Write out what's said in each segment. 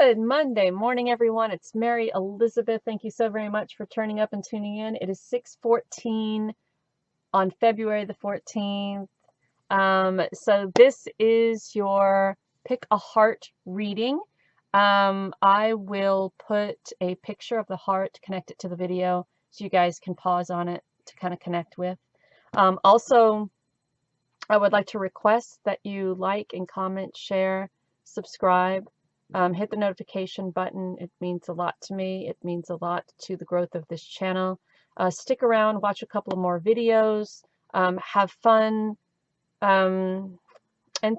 Good Monday morning, everyone. It's Mary Elizabeth. Thank you so very much for turning up and tuning in. It is 6:14 on February the 14th. So this is your pick a heart reading. I will put a picture of the heart, connect it to the video so you guys can pause on it to kind of connect with. Also, I would like to request that you like and comment, share, subscribe. Hit the notification button. It means a lot to me. It means a lot to the growth of this channel. Stick around, watch a couple of more videos, have fun, and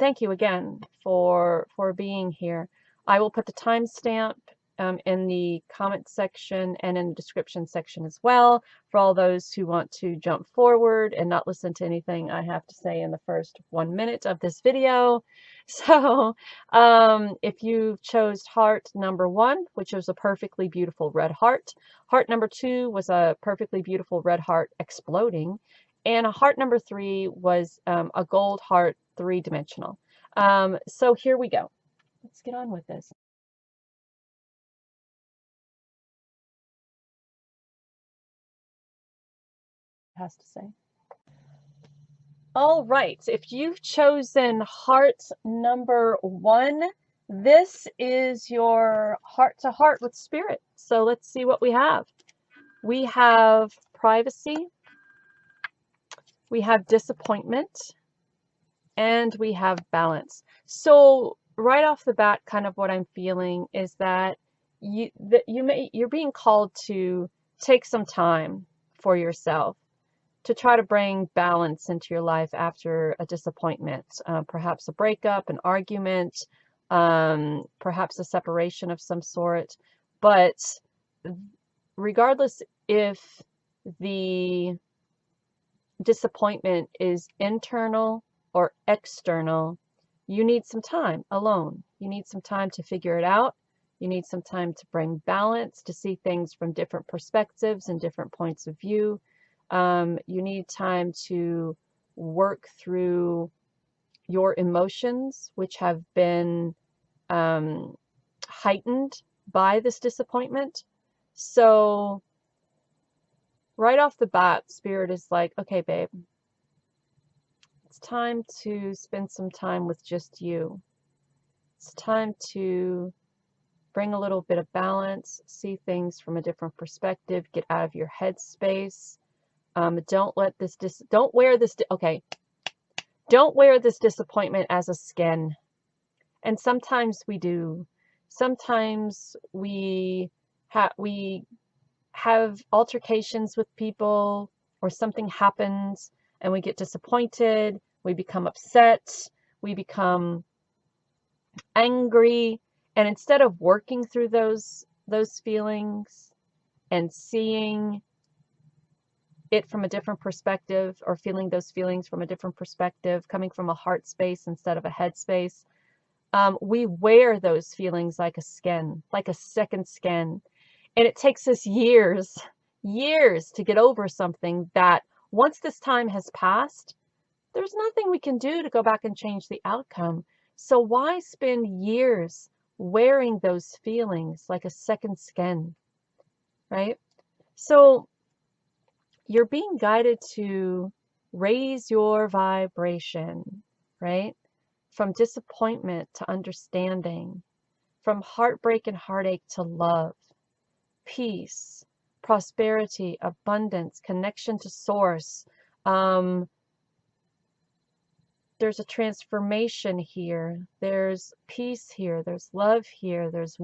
thank you again for being here. I will put the timestamp in the comment section and in the description section as well for all those who want to jump forward and not listen to anything I have to say in the first 1 minute of this video. So if you chose heart number 1, which was a perfectly beautiful red heart, heart number 2 was a perfectly beautiful red heart exploding, and a heart number 3 was a gold heart, 3-dimensional. So here we go. Let's get on with this. Has to say. All right, if you've chosen heart number 1, this is your heart-to-heart with spirit. So let's see what we have. We have privacy, we have disappointment, and we have balance. So right off the bat, kind of what I'm feeling is that you're being called to take some time for yourself, to try to bring balance into your life after a disappointment, perhaps a breakup, an argument, perhaps a separation of some sort. But regardless if the disappointment is internal or external, you need some time alone. You need some time to figure it out. You need some time to bring balance, to see things from different perspectives and different points of view. You need time to work through your emotions, which have been heightened by this disappointment. So right off the bat, Spirit is like, okay, babe, it's time to spend some time with just you. It's time to bring a little bit of balance, see things from a different perspective, get out of your head space. Don't wear this disappointment as a skin. And sometimes we do. Sometimes we have altercations with people, or something happens and we get disappointed, we become upset, we become angry, and instead of working through those feelings and seeing it from a different perspective, or feeling those feelings from a different perspective, coming from a heart space instead of a head space, we wear those feelings like a skin, like a second skin. And it takes us years to get over something that once this time has passed, there's nothing we can do to go back and change the outcome. So why spend years wearing those feelings like a second skin, right? So you're being guided to raise your vibration, right? From disappointment to understanding, from heartbreak and heartache to love, peace, prosperity, abundance, connection to source. There's a transformation here. There's peace here. There's love here. There's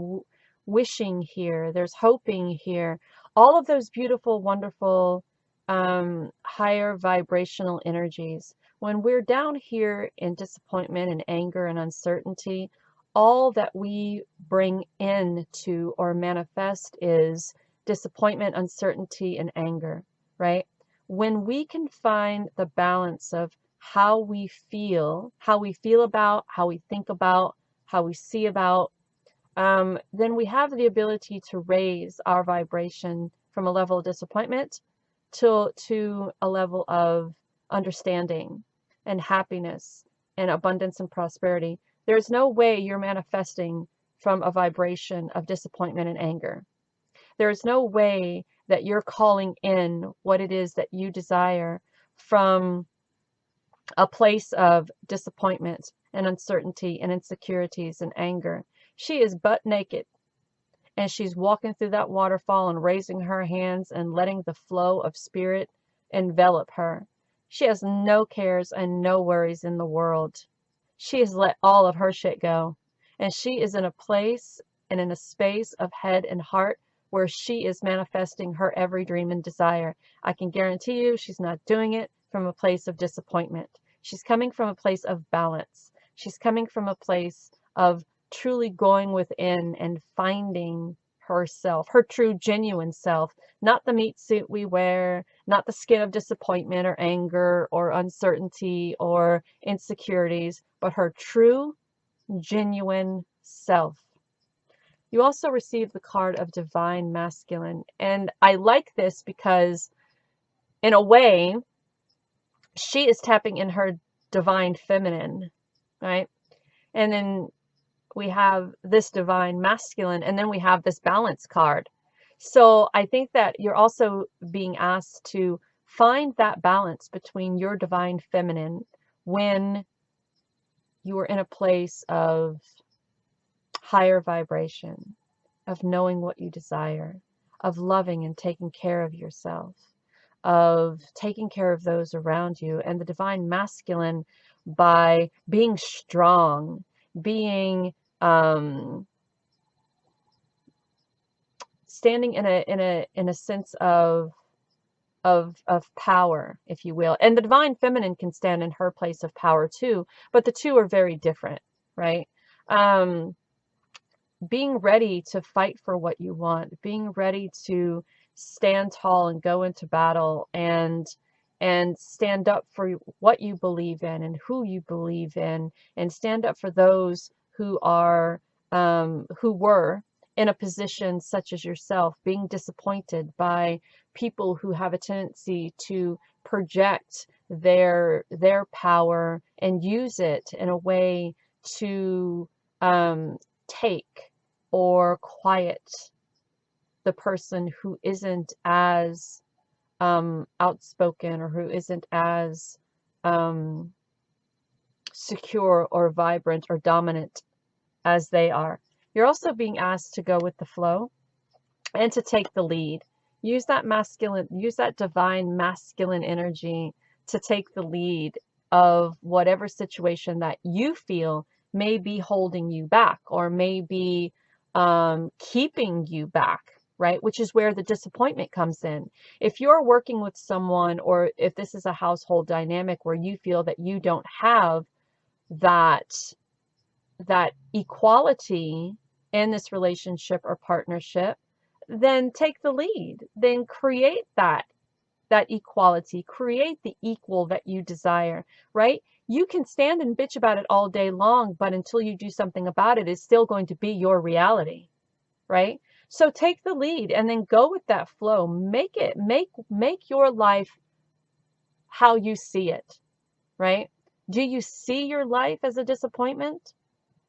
wishing here. There's hoping here. All of those beautiful, wonderful, higher vibrational energies. When we're down here in disappointment and anger and uncertainty, all that we bring into or manifest is disappointment, uncertainty, and anger, right? When we can find the balance of how we feel about, how we think about, how we see about, then we have the ability to raise our vibration from a level of disappointment to a level of understanding and happiness and abundance and prosperity. There's no way you're manifesting from a vibration of disappointment and anger. There is no way that you're calling in what it is that you desire from a place of disappointment and uncertainty and insecurities and anger. She is butt naked, and she's walking through that waterfall and raising her hands and letting the flow of spirit envelop her. She has no cares and no worries in the world. She has let all of her shit go. And she is in a place and in a space of head and heart where she is manifesting her every dream and desire. I can guarantee you she's not doing it from a place of disappointment. She's coming from a place of balance. She's coming from a place of truly going within and finding herself, her true, genuine self, not the meat suit we wear, not the skin of disappointment or anger or uncertainty or insecurities, but her true, genuine self. You also receive the card of divine masculine. And I like this because, in a way, she is tapping in her divine feminine, right? And then we have this divine masculine, and then we have this balance card. So I think that you're also being asked to find that balance between your divine feminine when you are in a place of higher vibration, of knowing what you desire, of loving and taking care of yourself, of taking care of those around you, and the divine masculine by being strong, being standing in a sense of power, if you will. And the divine feminine can stand in her place of power too, but the two are very different, right? Being ready to fight for what you want, being ready to stand tall and go into battle and stand up for what you believe in and who you believe in, and stand up for those who are who were in a position such as yourself, being disappointed by people who have a tendency to project their power and use it in a way to take or quiet the person who isn't as outspoken or who isn't as secure or vibrant or dominant as they are. You're also being asked to go with the flow and to take the lead. Use that masculine, use that divine masculine energy to take the lead of whatever situation that you feel may be holding you back or may be keeping you back, right? Which is where the disappointment comes in. If you're working with someone, or if this is a household dynamic where you feel that you don't have that equality in this relationship or partnership, then take the lead. Then create that equality, create the equal that you desire, right? You can stand and bitch about it all day long, but until you do something about it, it's still going to be your reality, right? So take the lead and then go with that flow. Make your life how you see it, right? Do you see your life as a disappointment?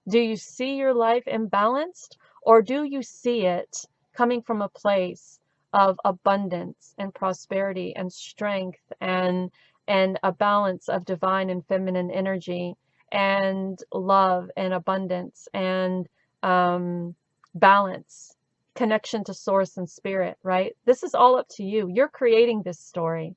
Do you see your life imbalanced? Or do you see it coming from a place of abundance and prosperity and strength and a balance of divine and feminine energy and love and abundance and balance, connection to source and spirit, right? This is all up to you. You're creating this story.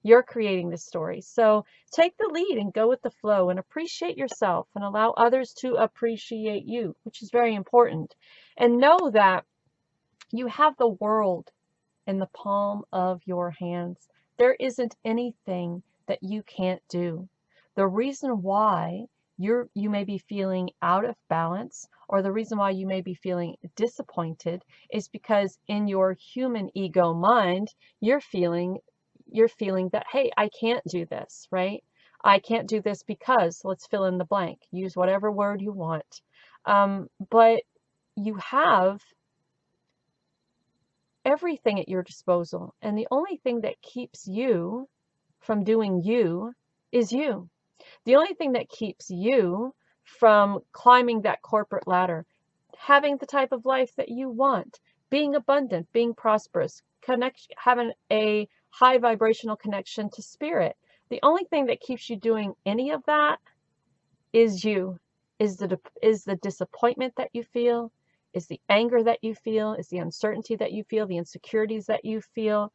You're creating this story. So take the lead and go with the flow and appreciate yourself and allow others to appreciate you, which is very important. And know that you have the world in the palm of your hands. There isn't anything that you can't do. The reason why you may be feeling out of balance, or the reason why you may be feeling disappointed, is because in your human ego mind, you're feeling that, hey, I can't do this, right? I can't do this because, let's fill in the blank. Use whatever word you want. But you have everything at your disposal. And the only thing that keeps you from doing you is you. The only thing that keeps you from climbing that corporate ladder, having the type of life that you want, being abundant, being prosperous, having a high vibrational connection to spirit. The only thing that keeps you doing any of that is you, is the disappointment that you feel, is the anger that you feel, is the uncertainty that you feel, the insecurities that you feel,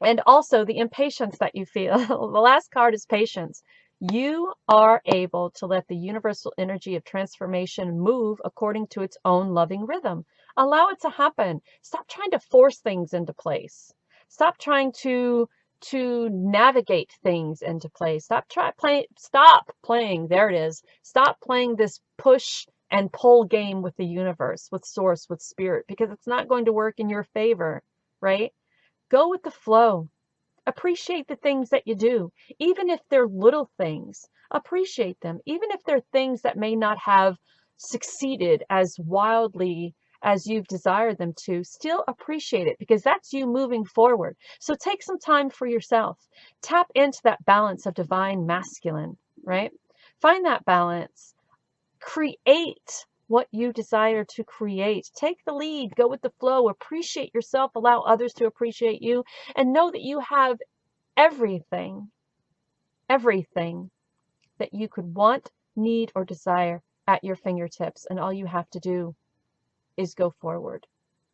and also the impatience that you feel. The last card is patience. You are able to let the universal energy of transformation move according to its own loving rhythm. Allow it to happen. Stop trying to force things into place. Stop trying to navigate things into place. Stop playing. There it is. Stop playing this push and pull game with the universe, with source, with spirit, because it's not going to work in your favor, right? Go with the flow. Appreciate the things that you do, even if they're little things. Appreciate them, even if they're things that may not have succeeded as wildly as you've desired them to. Still appreciate it, because that's you moving forward. So take some time for yourself. Tap into that balance of divine masculine, right? Find that balance. Create what you desire to create. Take the lead, go with the flow, appreciate yourself, allow others to appreciate you, and know that you have everything that you could want, need, or desire at your fingertips. And all you have to do is go forward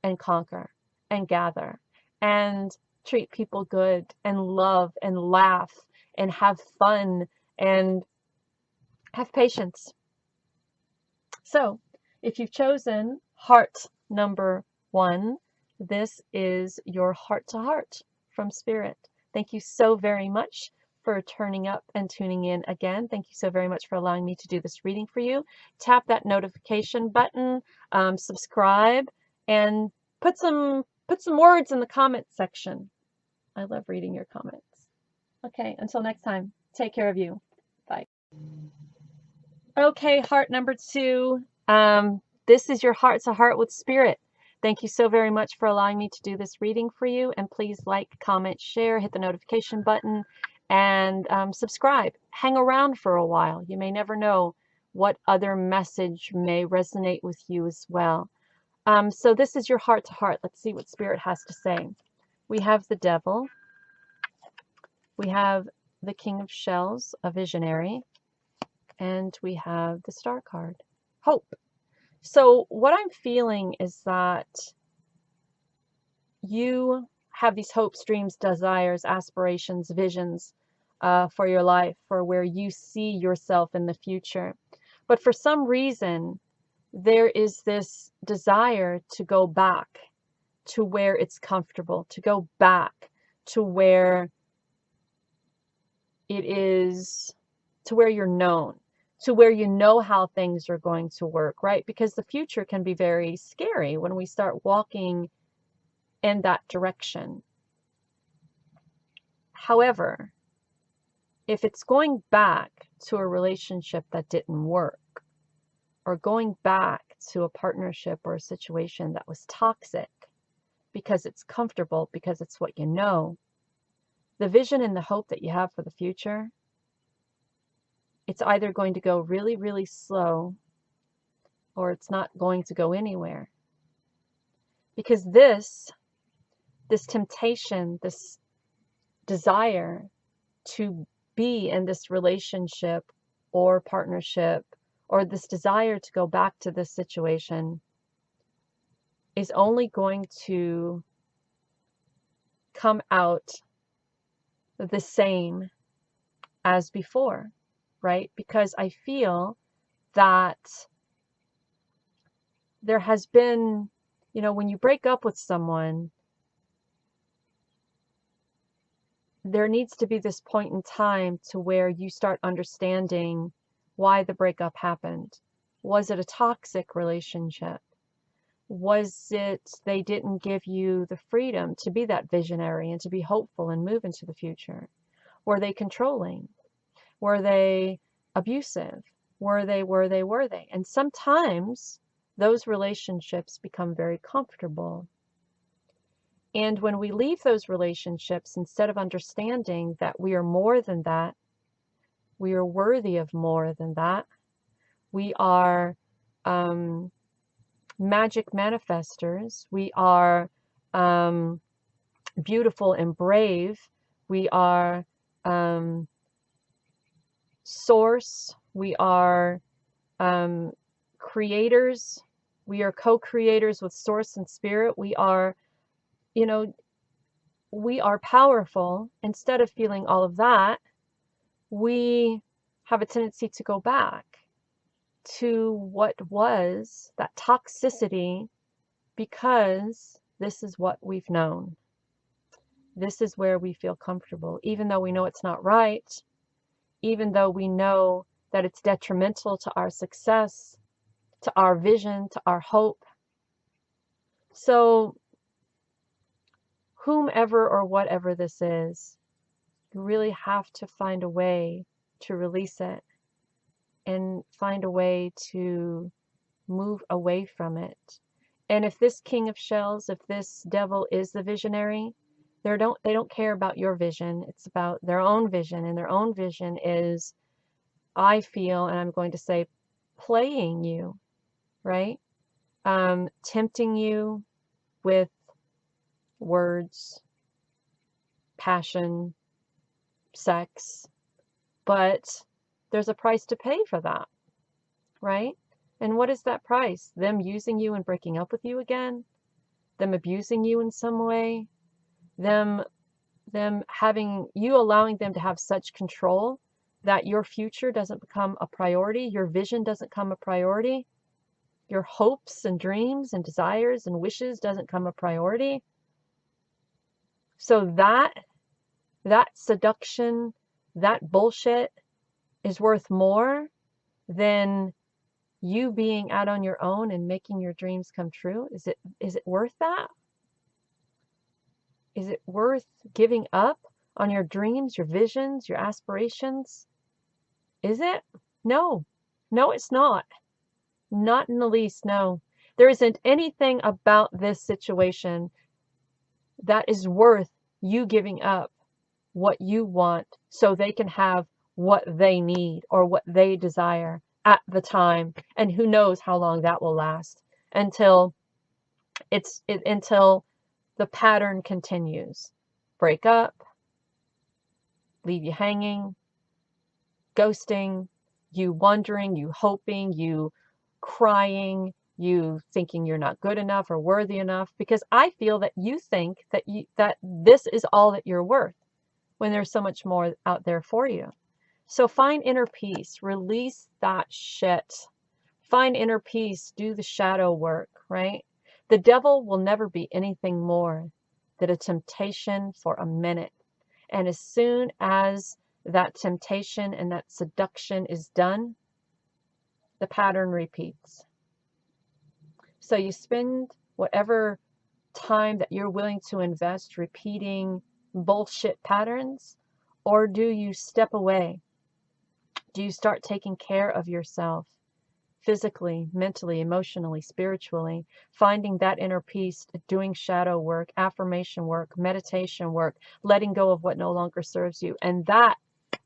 and conquer and gather and treat people good and love and laugh and have fun and have patience. So if you've chosen heart number 1, this is your heart to heart from spirit. Thank you so very much for turning up and tuning in again. Thank you so very much for allowing me to do this reading for you. Tap that notification button, subscribe, and put some words in the comment section. I love reading your comments. Okay, until next time, take care of you. Bye. Okay, heart number 2. This is your heart to heart with spirit. Thank you so very much for allowing me to do this reading for you. And please like, comment, share, hit the notification button, and subscribe. Hang around for a while. You may never know what other message may resonate with you as well. So this is your heart to heart. Let's see what spirit has to say. We have the devil. We have the King of Shells, a visionary. And we have the Star card, hope. So what I'm feeling is that you have these hopes, dreams, desires, aspirations, visions for your life, for where you see yourself in the future. But for some reason, there is this desire to go back to where it's comfortable, to go back to where it is, to where you're known, to where you know how things are going to work, right? Because the future can be very scary when we start walking in that direction. However, if it's going back to a relationship that didn't work, or going back to a partnership or a situation that was toxic because it's comfortable, because it's what you know, the vision and the hope that you have for the future, it's either going to go really, really slow, or it's not going to go anywhere. Because this temptation, this desire to be in this relationship or partnership, or this desire to go back to this situation, is only going to come out the same as before, right? Because I feel that there has been, you know, when you break up with someone, there needs to be this point in time to where you start understanding why the breakup happened. Was it a toxic relationship? Was it they didn't give you the freedom to be that visionary and to be hopeful and move into the future? Were they controlling? Were they abusive? Were they? And sometimes those relationships become very comfortable. And when we leave those relationships, instead of understanding that we are more than that, we are worthy of more than that, we are magic manifestors. We are beautiful and brave. We are source. We are creators. We are co-creators with source and spirit. We are, you know, we are powerful. Instead of feeling all of that, we have a tendency to go back to what was that toxicity, because this is what we've known. This is where we feel comfortable, even though we know it's not right, even though we know that it's detrimental to our success, to our vision, to our hope. So whomever or whatever this is, you really have to find a way to release it and find a way to move away from it. And if this king of shells, if this devil is the visionary, they don't care about your vision. It's about their own vision, and their own vision is, I feel, and I'm going to say, playing you, right? Tempting you with words, passion, sex, but there's a price to pay for that, right? And what is that price? Them using you and breaking up with you again? Them abusing you in some way? Them having you, allowing them to have such control that your future doesn't become a priority, your vision doesn't become a priority, your hopes and dreams and desires and wishes doesn't become a priority. So that seduction, that bullshit is worth more than you being out on your own and making your dreams come true. Is it worth that? Is it worth giving up on your dreams, your visions, your aspirations? Is it? No. No, it's not. Not in the least, no. There isn't anything about this situation that is worth you giving up what you want so they can have what they need or what they desire at the time. And who knows how long that will last until until the pattern continues. Break up, leave you hanging, ghosting, you wondering, you hoping, you crying, you thinking you're not good enough or worthy enough, because I feel that you think that this is all that you're worth when there's so much more out there for you. So find inner peace, release that shit. Find inner peace, do the shadow work, right? The devil will never be anything more than a temptation for a minute. And as soon as that temptation and that seduction is done, the pattern repeats. So you spend whatever time that you're willing to invest repeating bullshit patterns, or do you step away? Do you start taking care of yourself physically, mentally, emotionally, spiritually, finding that inner peace, doing shadow work, affirmation work, meditation work, letting go of what no longer serves you? And that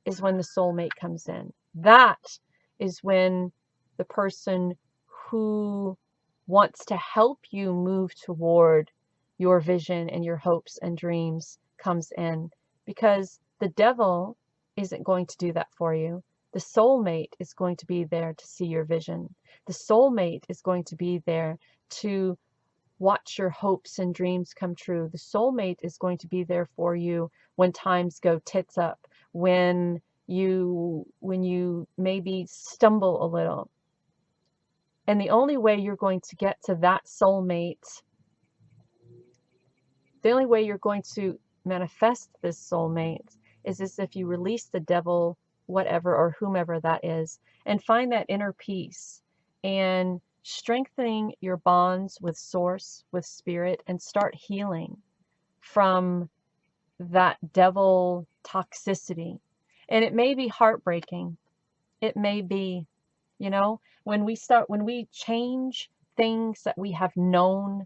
is when the soulmate comes in. That is when the person who wants to help you move toward your vision and your hopes and dreams comes in, because the devil isn't going to do that for you. The soulmate is going to be there to see your vision. The soulmate is going to be there to watch your hopes and dreams come true. The soulmate is going to be there for you when times go tits up, when you maybe stumble a little. And the only way you're going to get to that soulmate, the only way you're going to manifest this soulmate is as if you release the devil, whatever, or whomever that is, and find that inner peace and strengthening your bonds with source, with spirit, and start healing from that devil toxicity. And it may be heartbreaking. It may be, when we change things that we have known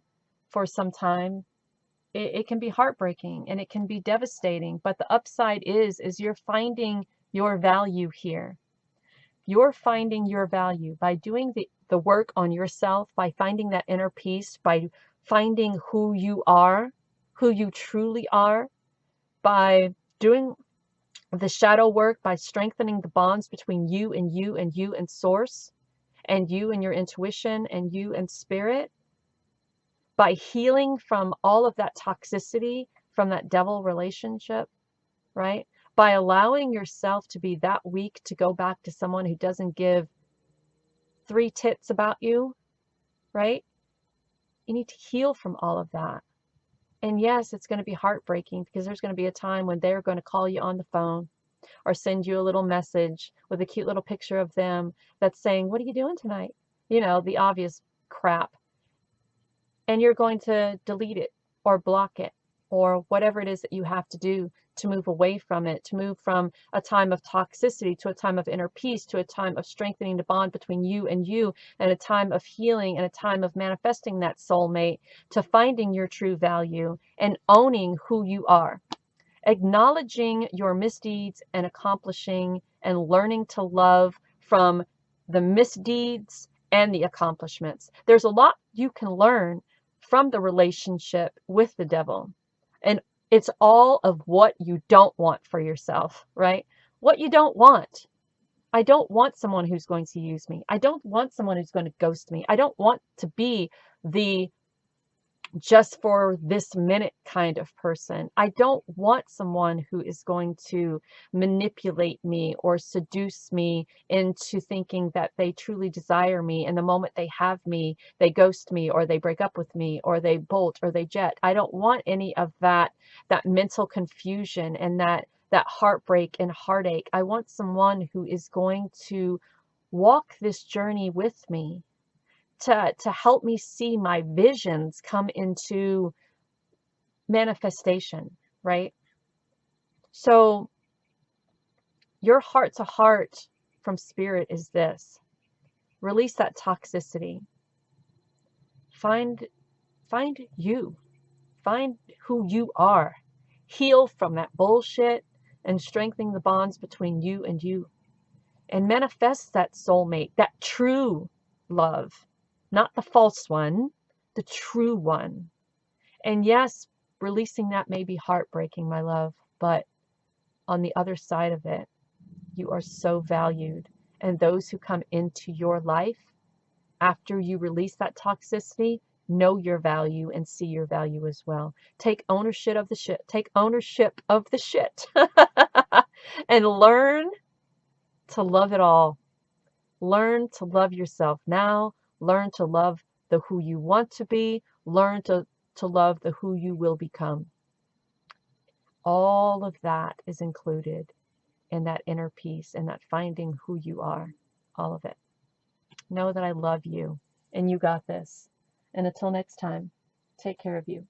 for some time, it can be heartbreaking and it can be devastating. But the upside is you're finding your value here. You're finding your value by doing the work on yourself, by finding that inner peace, by finding who you are, who you truly are, by doing the shadow work, by strengthening the bonds between you and you and you and source, and you and your intuition and you and spirit, by healing from all of that toxicity from that devil relationship, right? By allowing yourself to be that weak to go back to someone who doesn't give three tits about you, right? You need to heal from all of that. And yes, it's going to be heartbreaking, because there's going to be a time when they're going to call you on the phone or send you a little message with a cute little picture of them that's saying, "What are you doing tonight?" You know, the obvious crap. And you're going to delete it or block it or whatever it is that you have to do to move away from it, to move from a time of toxicity to a time of inner peace, to a time of strengthening the bond between you, and a time of healing, and a time of manifesting that soulmate, to finding your true value and owning who you are, acknowledging your misdeeds and accomplishing and learning to love from the misdeeds and the accomplishments. There's a lot you can learn from the relationship with the devil. And it's all of what you don't want for yourself, right? What you don't want. I don't want someone who's going to use me. I don't want someone who's going to ghost me. I don't want to be the just for this minute kind of person. I don't want someone who is going to manipulate me or seduce me into thinking that they truly desire me, and the moment they have me, they ghost me, or they break up with me, or they bolt, or they jet. I don't want any of that mental confusion and that heartbreak and heartache. I want someone who is going to walk this journey with me, to help me see my visions come into manifestation, right? So your heart to heart from spirit is this: release that toxicity. Find you. Find who you are. Heal from that bullshit and strengthen the bonds between you, and manifest that soulmate, that true love, not the false one, the true one. And yes, releasing that may be heartbreaking, my love, but on the other side of it, you are so valued. And those who come into your life after you release that toxicity know your value and see your value as well. Take ownership of the shit. Take ownership of the shit. And learn to love it all. Learn to love yourself now. Learn to love the who you want to be. Learn to love the who you will become. All of that is included in that inner peace and that finding who you are. All of it. Know that I love you and you got this. And until next time, take care of you.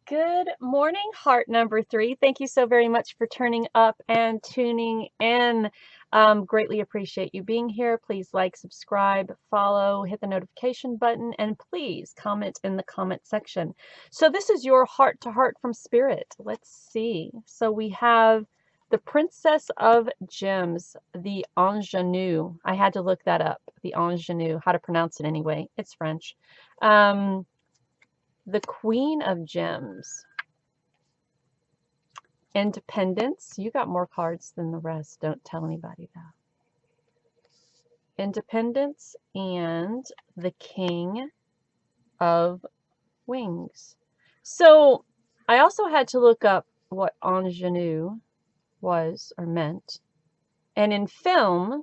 Good morning, heart number 3. Thank you so very much for turning up and tuning in. Greatly appreciate you being here. Please like, subscribe, follow, hit the notification button, and please comment in the comment section. So this is your heart to heart from spirit. Let's see. So we have the Princess of Gems, the ingenue. I had to look that up. The ingenue, how to pronounce it anyway. It's French. The Queen of Gems. Independence. You got more cards than the rest. Don't tell anybody that. Independence and the King of Wings. So I also had to look up what ingenue was or meant. And in film,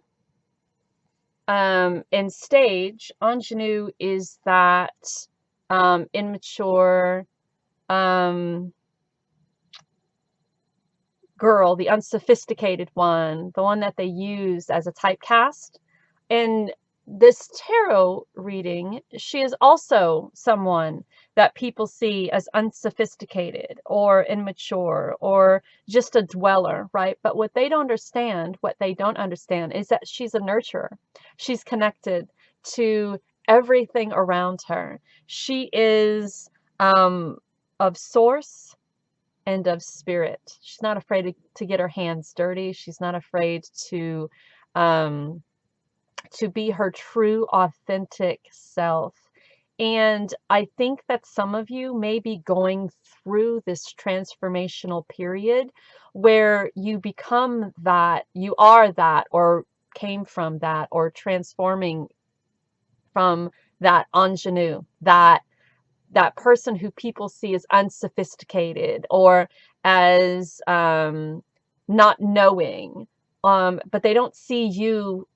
in stage, ingenue is that immature girl, the unsophisticated one, the one that they use as a typecast. In this tarot reading, she is also someone that people see as unsophisticated or immature or just a dweller, right? But what they don't understand is that she's a nurturer. She's connected to everything around her. She is of source and of spirit. She's not afraid to get her hands dirty. She's not afraid to to be her true, authentic self. And I think that some of you may be going through this transformational period where you become that, you are that, or came from that, or transforming from that ingenue, that person who people see as unsophisticated or as not knowing, but they don't see you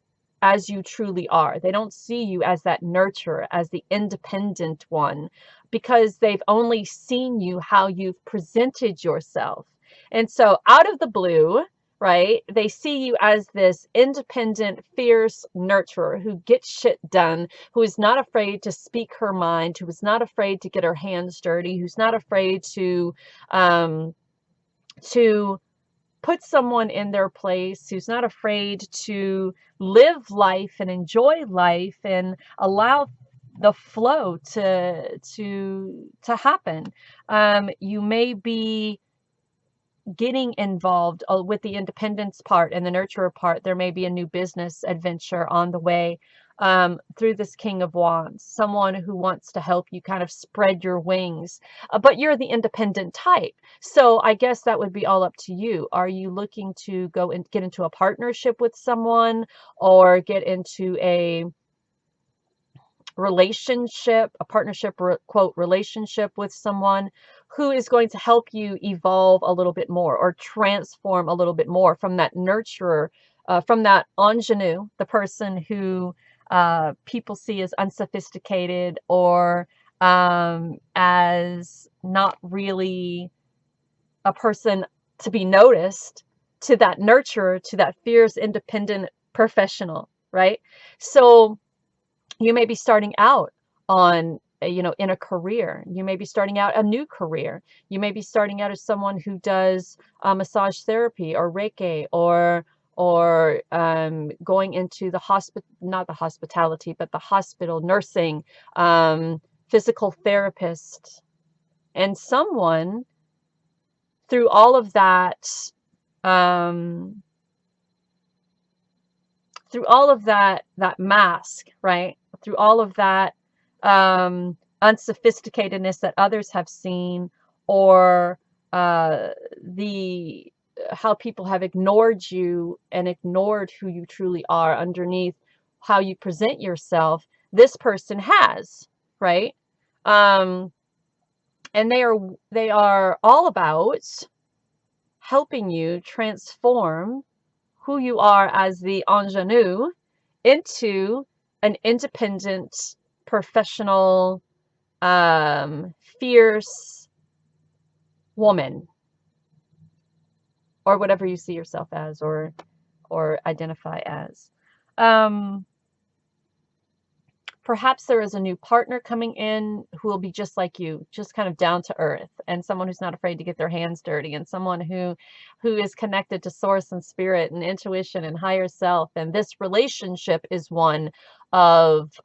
as you truly are. They don't see you as that nurturer, as the independent one, because they've only seen you how you've presented yourself. And so out of the blue, right, they see you as this independent, fierce nurturer who gets shit done, who is not afraid to speak her mind, who is not afraid to get her hands dirty, who's not afraid um, to put someone in their place, who's not afraid to live life and enjoy life and allow the flow to happen. You may be getting involved with the independence part and the nurturer part. There may be a new business adventure on the way through this King of Wands, someone who wants to help you kind of spread your wings, but you're the independent type. So I guess that would be all up to you. Are you looking to go and get into a partnership with someone, or get into a relationship, a partnership, quote, relationship with someone who is going to help you evolve a little bit more or transform a little bit more from that nurturer, from that ingenue, the person who people see as unsophisticated or as not really a person to be noticed, to that nurturer, to that fierce, independent professional, right? So you may be starting out on, in a career. You may be starting out a new career. You may be starting out as someone who does massage therapy or Reiki, or going into the hospital, not the hospitality, but the hospital, nursing, physical therapist. And someone through all of that, um, through all of that mask, right? Through all of that unsophisticatedness that others have seen, or the how people have ignored you and ignored who you truly are underneath how you present yourself, this person has, right? And they are all about helping you transform who you are as the ingenue into an independent, professional, fierce woman, or whatever you see yourself as, or identify as. Perhaps there is a new partner coming in who will be just like you, just kind of down to earth, and someone who's not afraid to get their hands dirty, and someone who is connected to source and spirit and intuition and higher self. And this relationship is one of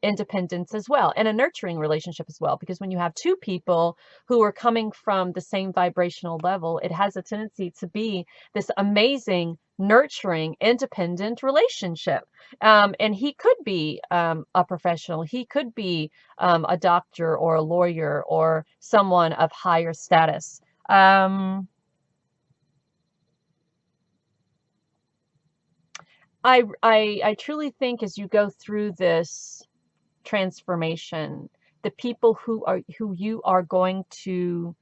independence as well, and a nurturing relationship as well, because when you have two people who are coming from the same vibrational level, it has a tendency to be this amazing, nurturing, independent relationship. And he could be a professional. He could be a doctor or a lawyer or someone of higher status. I truly think as you go through this transformation, the people who you are going to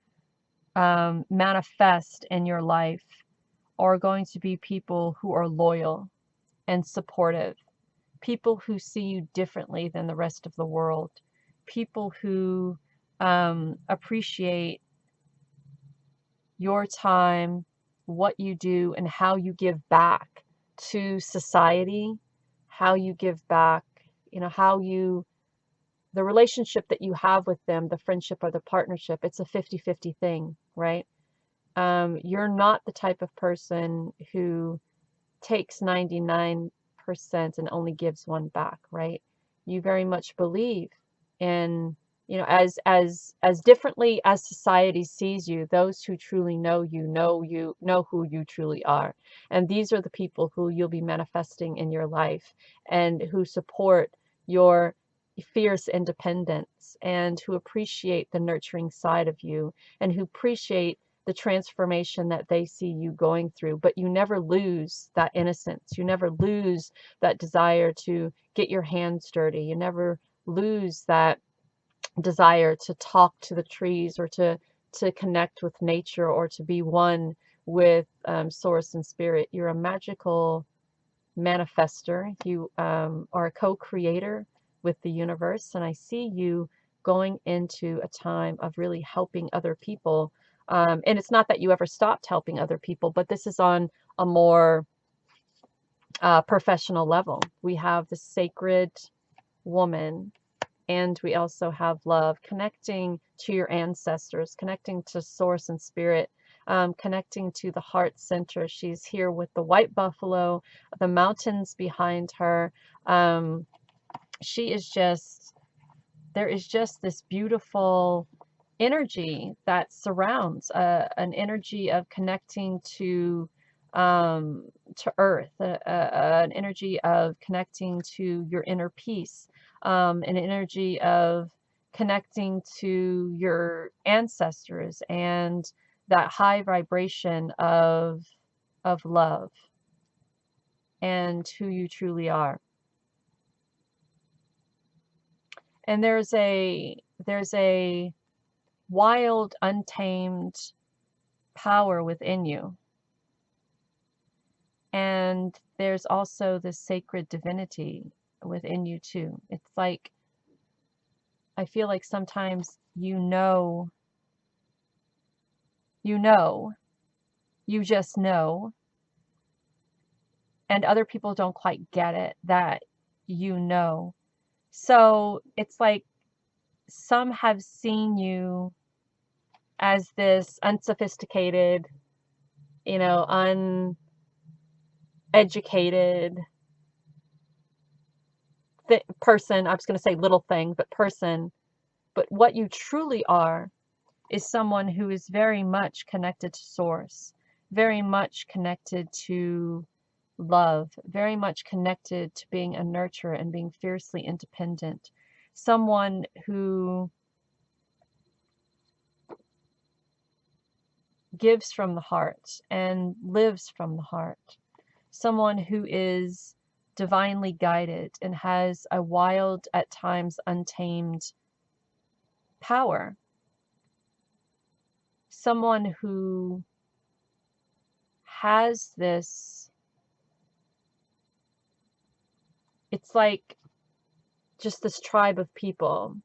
manifest in your life are going to be people who are loyal and supportive, people who see you differently than the rest of the world, people who appreciate your time, what you do, and how you give back to society, how you give back, the relationship that you have with them, the friendship or the partnership, it's a 50-50 thing, right? You're not the type of person who takes 99% and only gives one back, right? You very much believe in you know, as differently as society sees you. Those who truly know you know who you truly are, and these are the people who you'll be manifesting in your life, and who support your fierce independence, and who appreciate the nurturing side of you, and who appreciate the transformation that they see you going through. But you never lose that innocence, you never lose that desire to get your hands dirty, you never lose that desire to talk to the trees, or to connect with nature, or to be one with source and spirit. You're a magical manifester. You are a co-creator with the universe, and I see you going into a time of really helping other people. And it's not that you ever stopped helping other people, but this is on a more professional level. We have the sacred woman, and we also have love, connecting to your ancestors, connecting to source and spirit, connecting to the heart center. She's here with the white buffalo, the mountains behind her. She is just, there is just this beautiful energy that surrounds, an energy of connecting to earth, an energy of connecting to your inner peace, an energy of connecting to your ancestors, and that high vibration of love and who you truly are. And there's a wild, untamed power within you. And there's also this sacred divinity within you too. It's like, I feel like sometimes you just know, and other people don't quite get it, that you know. So it's like some have seen you as this unsophisticated, you know, uneducated person. I was going to say little thing, but person. But what you truly are is someone who is very much connected to source, very much connected to love, very much connected to being a nurturer and being fiercely independent. Someone who gives from the heart and lives from the heart. Someone who is divinely guided and has a wild, at times untamed power. Someone who has this, it's like just this tribe of people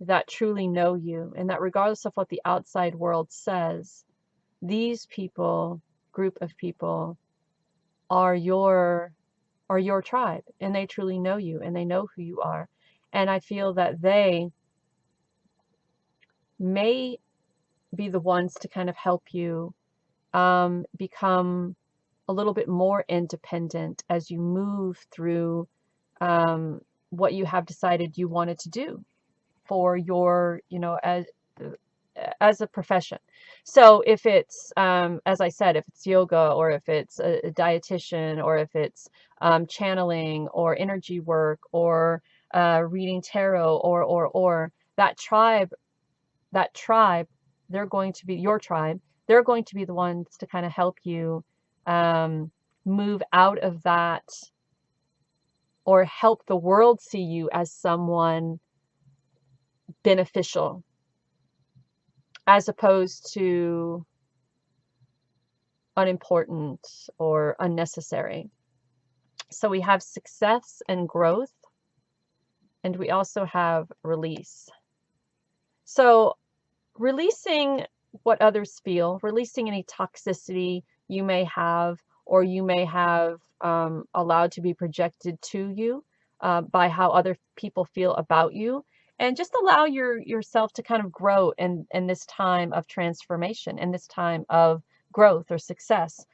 that truly know you, and that regardless of what the outside world says, these people, group of people, are your tribe, and they truly know you, and they know who you are. And I feel that they may be the ones to kind of help you become a little bit more independent as you move through what you have decided you wanted to do for your, you know, as a profession. So if it's, as I said, if it's yoga, or if it's a dietitian, or if it's channeling, or energy work, or reading tarot, or that tribe, they're going to be your tribe. They're going to be the ones to kind of help you move out of that, or help the world see you as someone beneficial, as opposed to unimportant or unnecessary. So we have success and growth, and we also have release. So releasing what others feel, releasing any toxicity you may have, or you may have allowed to be projected to you by how other people feel about you, and just allow yourself to kind of grow in this time of transformation, in this time of growth or success.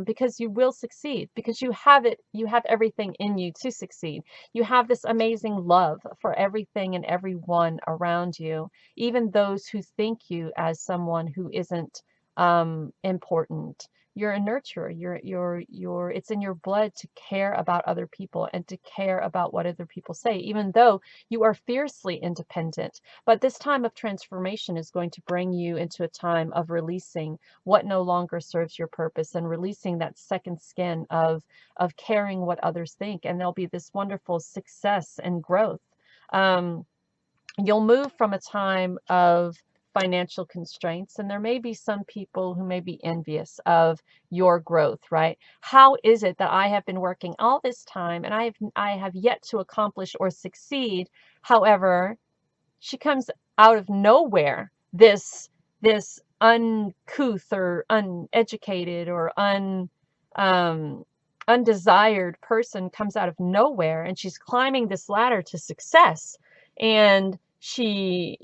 because you will succeed, because you have it, you have everything in you to succeed. You have this amazing love for everything and everyone around you, even those who think you as someone who isn't important. You're a nurturer. It's in your blood to care about other people and to care about what other people say, even though you are fiercely independent. But this time of transformation is going to bring you into a time of releasing what no longer serves your purpose and releasing that second skin of caring what others think. And there'll be this wonderful success and growth. You'll move from a time of financial constraints, and there may be some people who may be envious of your growth, right? How is it that I have been working all this time and I have yet to accomplish or succeed? However, she comes out of nowhere, this uncouth or uneducated or undesired person comes out of nowhere, and she's climbing this ladder to success, and she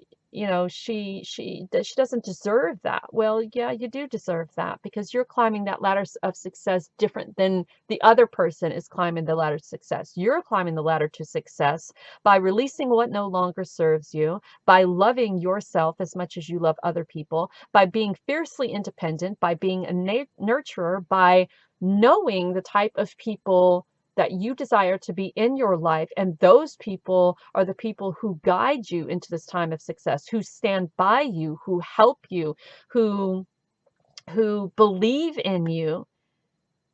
doesn't deserve that. Well, yeah, you do deserve that, because you're climbing that ladder of success different than the other person is climbing the ladder to success. You're climbing the ladder to success by releasing what no longer serves you, by loving yourself as much as you love other people, by being fiercely independent, by being a nurturer, by knowing the type of people that you desire to be in your life. And those people are the people who guide you into this time of success, who stand by you, who help you, who believe in you.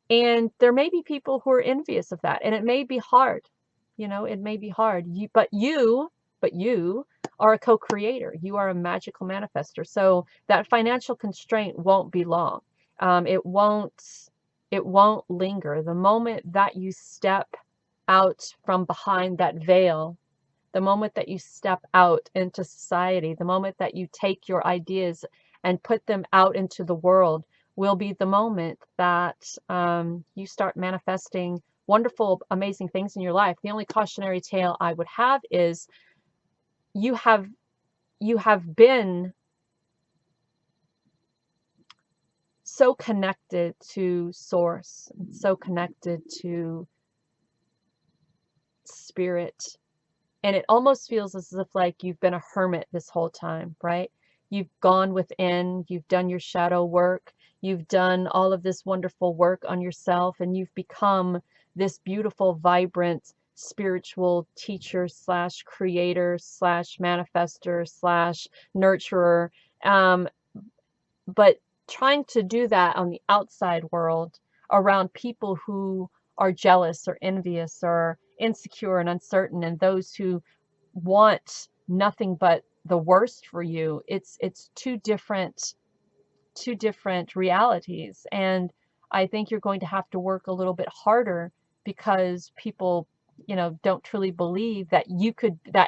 And there may be people who are envious of that, and it may be hard. It may be hard. But you are a co-creator. You are a magical manifester. So that financial constraint won't be long. It won't linger. The moment that you step out from behind that veil, the moment that you step out into society, the moment that you take your ideas and put them out into the world, will be the moment that you start manifesting wonderful, amazing things in your life. The only cautionary tale I would have is you have been so connected to source, so connected to spirit, and it almost feels as if like you've been a hermit this whole time, right? You've gone within, you've done your shadow work, you've done all of this wonderful work on yourself, and you've become this beautiful, vibrant, spiritual teacher slash creator slash manifester slash nurturer. But trying to do that on the outside world around people who are jealous or envious or insecure and uncertain, and those who want nothing but the worst for you, it's two different realities. And I think you're going to have to work a little bit harder, because people don't truly believe that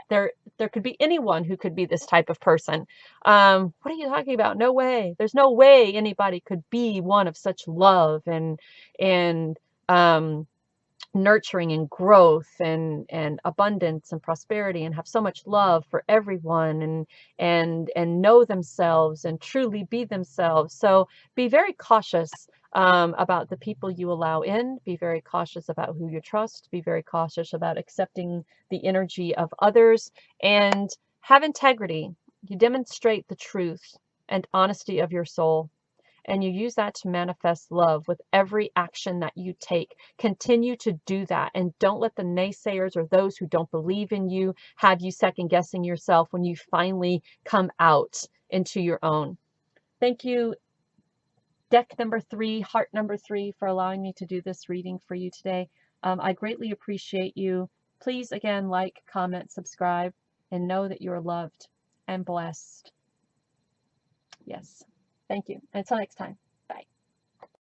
there could be anyone who could be this type of person. What are you talking about? No way. There's no way anybody could be one of such love and nurturing and growth and abundance and prosperity, and have so much love for everyone, and know themselves and truly be themselves. So be very cautious about the people you allow in. Be very cautious about who you trust. Be very cautious about accepting the energy of others, and have integrity. You demonstrate the truth and honesty of your soul, and you use that to manifest love with every action that you take. Continue to do that, and don't let the naysayers or those who don't believe in you have you second guessing yourself when you finally come out into your own. Thank you, deck number 3, heart number 3, for allowing me to do this reading for you today. I greatly appreciate you. Please, again, like, comment, subscribe, and know that you're loved and blessed. Yes. Thank you. Until next time. Bye.